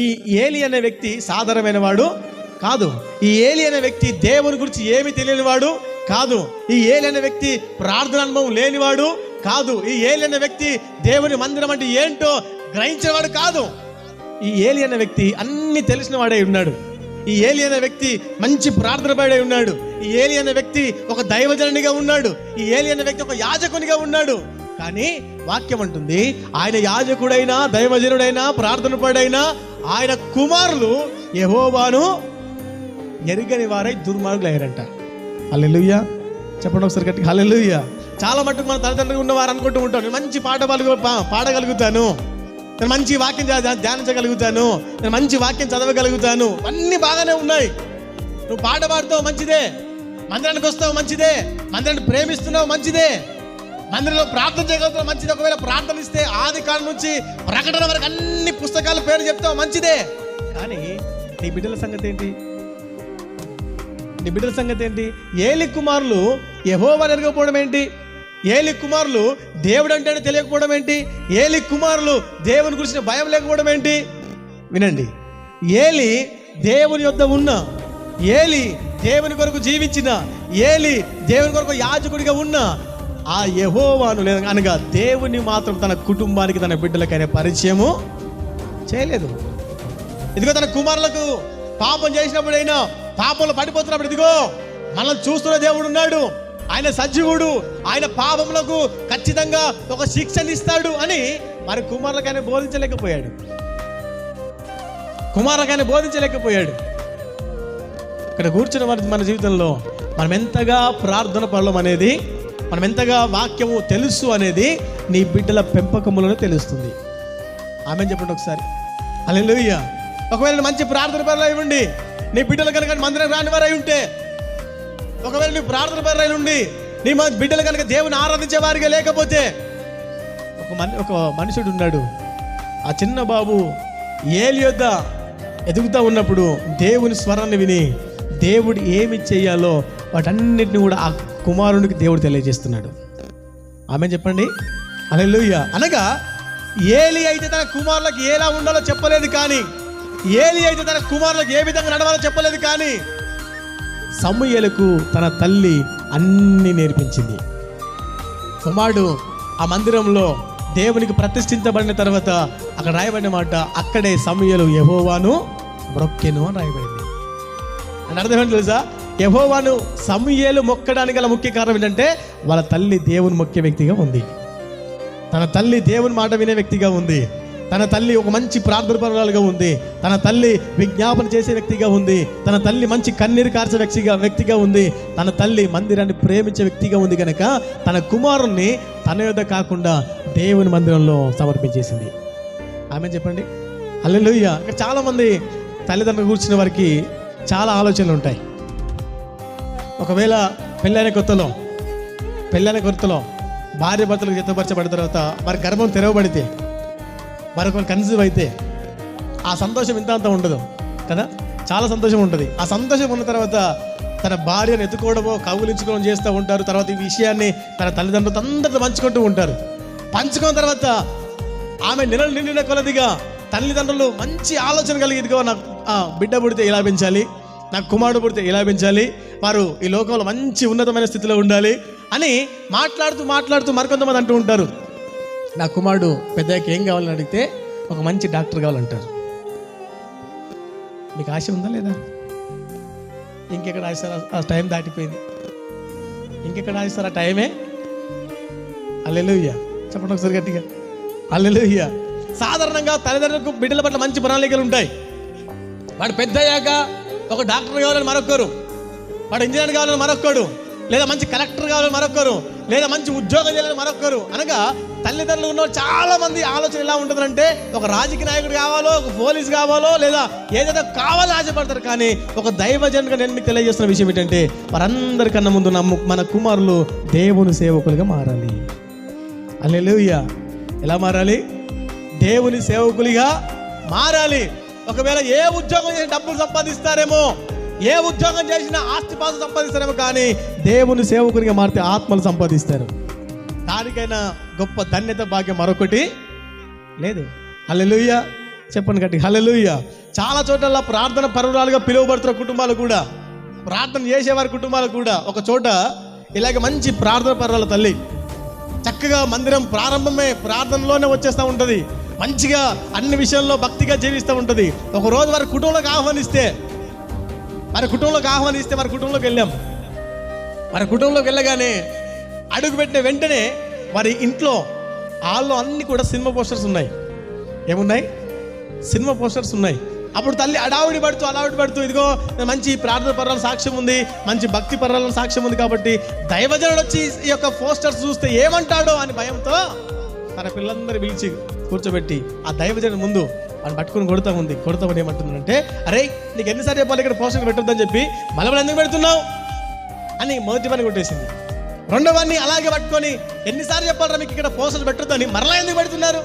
ఈ ఏలి అనే వ్యక్తి సాధారణమైన వాడు కాదు. ఈ ఏలి అనే వ్యక్తి దేవుని గురించి ఏమి తెలియని వాడు కాదు. ఈ ఏలి అనే వ్యక్తి ప్రార్థన అనుభవం లేనివాడు కాదు. ఈ ఏలి అనే వ్యక్తి దేవుని మందిరం అంటే ఏంటో గ్రహించేవాడు కాదు. ఈ ఏలి అనే వ్యక్తి అన్ని తెలిసిన వాడే ఉన్నాడు. ఈ ఏలి అనే వ్యక్తి మంచి ప్రార్థన పడే ఉన్నాడు. ఈ ఏలి అనే వ్యక్తి ఒక దైవజనునిగా ఉన్నాడు. ఈ ఏలి అనే వ్యక్తి ఒక యాజకునిగా ఉన్నాడు. కానీ వాక్యం అంటుంది, ఆయన యాజకుడైనా దైవజనుడైనా ప్రార్థన పడైనా ఆయన కుమారులు యెహోవాను ఎరుగని వారై దుర్మార్గులు అయ్యారంట. హల్లెలూయా చెప్పండి ఒకసారి గట్టిగా హల్లెలూయా. చాలా మట్టుకు మన తల్లిదండ్రులు ఉన్నవారు అనుకుంటూ ఉంటాం, నేను మంచి పాడగలుగుతాను, నేను మంచి వాక్యం ధ్యానించగలుగుతాను, నేను మంచి వాక్యం చదవగలుగుతాను, అన్నీ బాగానే ఉన్నాయి. నువ్వు పాట పాడుతావు మంచిదే, మందిరానికి వస్తావు మంచిదే, మందిరాన్ని ప్రేమిస్తున్నావు మంచిదే, మందిరంలో ప్రార్థన చేయగలుగుతావు మంచిదే. ఒకవేళ ప్రార్థన ఇస్తే ఆది కాలం నుంచి ప్రకటన వరకు అన్ని పుస్తకాల పేరు చెప్తావు మంచిదే. కానీ నీ బిడ్డల సంగతి ఏంటి? నీ బిడ్డల సంగతి ఏంటి? ఏలి కుమారులు యెహోవాను ఎరగకపోవడం ఏంటి? ఏలి కుమారులు దేవుడు అంటేనే తెలియకపోవడం ఏంటి? ఏలి కుమారులు దేవుని గురించిన భయం లేకపోవడం ఏంటి? వినండి, ఏలి దేవుని యొద్ద ఉన్న, ఏలి దేవుని కొరకు జీవించిన, ఏలి దేవుని కొరకు యాజకుడిగా ఉన్న ఆ యెహోవాను లేదా అనగా దేవుని మాత్రం తన కుటుంబానికి తన బిడ్డలకైనా పరిచయము చేయలేదు. ఇదిగో తన కుమారులకు పాపం చేసినప్పుడైనా, పాపంలో పడిపోతున్నప్పుడు ఇదిగో మనల్ని చూస్తున్న దేవుడు ఉన్నాడు, ఆయన సజీవుడు, ఆయన పాపములకు ఖచ్చితంగా ఒక శిక్షణ ఇస్తాడు అని మరి కుమారులకైనా బోధించలేకపోయాడు. ఇక్కడ కూర్చున్న మన జీవితంలో మనం ఎంతగా ప్రార్థన పడడం అనేది, మనం ఎంతగా వాక్యము తెలుసు అనేది నీ బిడ్డల పెంపకములను తెలుస్తుంది. ఆమెను చెప్పండి ఒకసారి హల్లెలూయా. ఒకవేళ మంచి ప్రార్థన పరులు అయి ఉండి నీ బిడ్డలు కనుక మందిరం రాని వారు అయి ఉంటే, ఒకవేళ నీ ప్రార్థన పరులు అయి ఉండి నీ బిడ్డలు కనుక దేవుని ఆరాధించే వారిగా లేకపోతే, ఒక మనుషుడు ఉన్నాడు. ఆ చిన్న బాబు ఏలి యొద్ద ఎదుగుతూ ఉన్నప్పుడు దేవుని స్వరాన్ని విని దేవుడు ఏమి చెయ్యాలో వాటన్నిటిని కూడా ఆ కుమారునికి దేవుడు తెలియజేస్తున్నాడు. ఆమె చెప్పండి హల్లెలూయా. అనగా ఏలి అయితే తన కుమారులకు ఎలా ఉండాలో చెప్పలేదు, కానీ ఏలి అయితే తన కుమారులకు ఏ విధంగా నడవాలో చెప్పలేదు, కానీ సమూయేలుకు తన తల్లి అన్నీ నేర్పించింది. కుమారుడు ఆ మందిరంలో దేవునికి ప్రతిష్ఠించబడిన తర్వాత అక్కడ రాయబడిన మాట, అక్కడే సమూయేలు యెహోవాను మొక్కెను అని రాయబడింది. అని అర్థం ఏంటి తెలుసా? యెహోవాను సమూయేలు మొక్కడానికి గల ముఖ్య కారణం ఏంటంటే వాళ్ళ తల్లి దేవుని మొక్కే వ్యక్తిగా ఉంది, తన తల్లి దేవుని మాట వినే వ్యక్తిగా ఉంది, తన తల్లి ఒక మంచి ప్రార్థనపరురాలుగా ఉంది, తన తల్లి విజ్ఞాపన చేసే వ్యక్తిగా ఉంది, తన తల్లి మంచి కన్నీరు కార్చే వ్యక్తిగా ఉంది, తన తల్లి మందిరాన్ని ప్రేమించే వ్యక్తిగా ఉంది. కనుక తన కుమారుణ్ణి తన యొద్ద కాకుండా దేవుని మందిరంలో సమర్పించేసింది. ఆమె చెప్పండి హల్లెలూయా. ఇక్కడ చాలామంది తల్లిదండ్రులు కూర్చున్న వారికి చాలా ఆలోచనలు ఉంటాయి. ఒకవేళ పెళ్ళైన కొత్తలో భార్య భర్తలకు జతపరచబడిన తర్వాత మరి గర్భం తెరవబడితే, మరొకరు కన్సీవ్ అయితే ఆ సంతోషం ఇంత ఉండదు కదా, చాలా సంతోషం ఉంటుంది. ఆ సంతోషం ఉన్న తర్వాత తన భార్యను ఎత్తుకోవడమో కౌగులించుకోవడం చేస్తూ ఉంటారు. తర్వాత ఈ విషయాన్ని తన తల్లిదండ్రులతో అందరితో పంచుకుంటూ ఉంటారు. పంచుకున్న తర్వాత ఆమె నెలలు నిండిన కొలదిగా తల్లిదండ్రులు మంచి ఆలోచన కలిగిదిగో, నాకు బిడ్డ పుడితే ఇలా పెంచాలి, నాకు కుమారుడు పుడితే ఇలా పెంచాలి, వారు ఈ లోకంలో మంచి ఉన్నతమైన స్థితిలో ఉండాలి అని మాట్లాడుతూ మరికొంతమంది అంటూ ఉంటారు, నా కుమారుడు పెద్దకి ఏం కావాలని అడిగితే ఒక మంచి డాక్టర్ కావాలంటారు. మీకు ఆశ ఉందా లేదా? ఇంకెక్కడ ఆశిస్తారు? ఆ టైం దాటిపోయింది. ఇంకెక్కడ ఆశిస్తారు? ఆ టైమే. హల్లెలూయా చెప్పండి ఒకసారి గట్టిగా హల్లెలూయా. సాధారణంగా తల్లిదండ్రులకు బిడ్డల పట్ల మంచి ప్రణాళికలు ఉంటాయి. వాడు పెద్ద అయ్యాక ఒక డాక్టర్ కావాలని మరొకరు, వాడు ఇంజనీర్ కావాలని మరొకరు, లేదా మంచి కలెక్టర్ కావాలని మరొకరు, లేదా మంచి ఉద్యోగం చేయాలని మరొకరు. అనగా తల్లిదండ్రులు ఉన్న చాలా మంది ఆలోచన ఎలా ఉంటుందంటే ఒక రాజకీయ నాయకుడు కావాలో, ఒక పోలీస్ కావాలో, లేదా ఏదైనా కావాలో ఆశపడతారు. కానీ ఒక దైవజనుగా నేను మీకు తెలియజేస్తున్న విషయం ఏంటంటే వారందరికన్నా ముందు మన కుమారులు దేవుని సేవకులుగా మారాలి. హల్లెలూయా. ఎలా మారాలి? దేవుని సేవకులుగా మారాలి. ఒకవేళ ఏ ఉద్యోగం చేసి డబ్బులు సంపాదిస్తారేమో, ఏ ఉద్యోగం చేసినా ఆస్తిపాస్తులు సంపాదిస్తారేమో, కానీ దేవుని సేవకునిగా మారితే ఆత్మలు సంపాదిస్తారు. దానికైనా గొప్ప ధన్యత భాగ్యం మరొకటి లేదు. హల్లెలూయా. చెప్పండి గట్టిగా హల్లెలూయా. చాలా చోట్ల ప్రార్థన పరురాలుగా పిలువబడుతున్న కుటుంబాలు కూడా, ప్రార్థన చేసేవారి కుటుంబాలు కూడా, ఒక చోట ఇలాగ మంచి ప్రార్థన పరురాల తల్లి చక్కగా మందిరం ప్రారంభమే ప్రార్థనలోనే వచ్చేస్తూ ఉంటుంది, మంచిగా అన్ని విషయాల్లో భక్తిగా జీవిస్తూ ఉంటుంది. ఒకరోజు వారి కుటుంబంలోకి ఆహ్వానిస్తే వారి కుటుంబంలోకి వెళ్ళాం. వారి కుటుంబంలోకి వెళ్ళగానే అడుగు పెట్టిన వెంటనే వారి ఇంట్లో హాల్లో అన్ని కూడా సినిమా పోస్టర్స్ ఉన్నాయి. ఏమున్నాయి? సినిమా పోస్టర్స్ ఉన్నాయి. అప్పుడు తల్లి అడావిడి పడుతూ ఇదిగో మంచి ప్రార్థన పర్వాల సాక్ష్యం ఉంది, మంచి భక్తి పర్వాల సాక్ష్యం ఉంది, కాబట్టి దైవజనుడు వచ్చి ఈ యొక్క పోస్టర్స్ చూస్తే ఏమంటాడో అని భయంతో తన పిల్లలందరూ పిలిచి కూర్చోబెట్టి ఆ దైవజనుడు ముందు అని పట్టుకుని కొడతామని ఏమంటుందంటే, అరే నీకు ఎన్నిసార్లు చెప్పాలి ఇక్కడ పోస్టర్ పెట్టొద్దని చెప్పి, మళ్ళీ ఎందుకు పెడుతున్నావు అని మొదటి పని కొట్టేసింది. రెండవన్నీ అలాగే పట్టుకొని ఎన్నిసార్లు చెప్పాలరా మీకు ఇక్కడ పోస్టర్ పెట్టొద్దని, మరలా ఎందుకు పెడుతున్నారు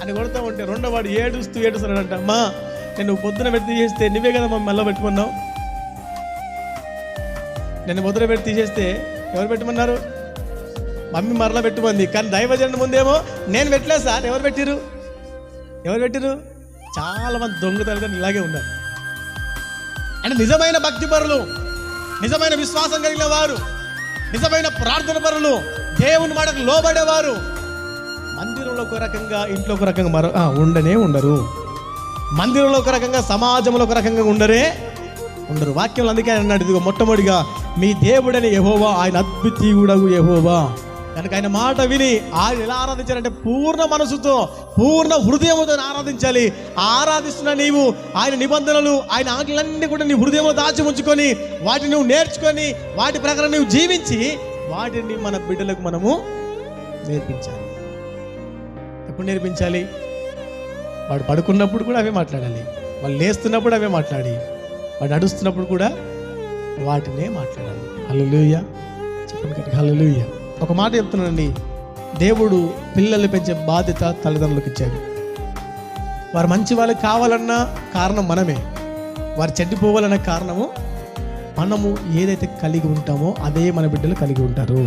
అని కొడుతూ ఉంటే రెండోవాడు ఏడుస్తున్నాడంట, అమ్మా నేను పొద్దున పెట్టి తీసేస్తే నువ్వే కదా మమ్మల్ని మళ్ళీ పెట్టుకున్నావు, నేను పొద్దున పెట్టి తీసేస్తే ఎవరు పెట్టమన్నారు? మమ్మీ మరలా పెట్టుకుంది. కానీ దైవజనుడి ముందేమో నేను పెట్టలేదు సార్, ఎవరు పెట్టిరు? చాలా మంది దొంగతనం ఇలాగే ఉన్నారు. అంటే నిజమైన భక్తి పరులు, నిజమైన విశ్వాసం కలిగిన వారు, నిజమైన ప్రార్థన పరులు, దేవుని మాటకు లోబడేవారు మందిరంలో ఒక రకంగా, ఇంట్లో ఒక రకంగా ఉండరు. మందిరంలో ఒక రకంగా, సమాజంలో ఒక రకంగా ఉండరు. వాక్యంలో అందుకే అన్నాడు, ఇదిగో మొట్టమొదటిగా మీ దేవుడని యెహోవా, ఆయన అద్వితీయుడగు యెహోవా. కనుక ఆయన మాట విని ఆయన ఎలా ఆరాధించాలంటే పూర్ణ మనసుతో, పూర్ణ హృదయముతో ఆరాధించాలి. ఆరాధిస్తున్న నీవు ఆయన నిబంధనలు, ఆయన ఆజ్ఞలన్నీ కూడా నీ హృదయంలో దాచి ఉంచుకొని, వాటిని నువ్వు నేర్చుకొని, వాటి ప్రకారం నువ్వు జీవించి, వాటిని మన బిడ్డలకు మనము నేర్పించాలి. ఎప్పుడు నేర్పించాలి? వాడు పడుకున్నప్పుడు కూడా అవే మాట్లాడాలి, వాళ్ళు లేస్తున్నప్పుడు అవే మాట్లాడి, వాడు నడుస్తున్నప్పుడు కూడా వాటినే మాట్లాడాలి. హల్లెలూయా. చెప్పండి హల్లెలూయా. ఒక మాట చెప్తున్నానండి, దేవుడు పిల్లల్ని పెంచే బాధ్యత తల్లిదండ్రులకు ఇచ్చాడు. వారు మంచి వాళ్ళకి కావాలన్న కారణం మనమే, వారు చెడ్డిపోవాలన్న కారణము మనము. ఏదైతే కలిగి ఉంటామో అదే మన బిడ్డలు కలిగి ఉంటారు.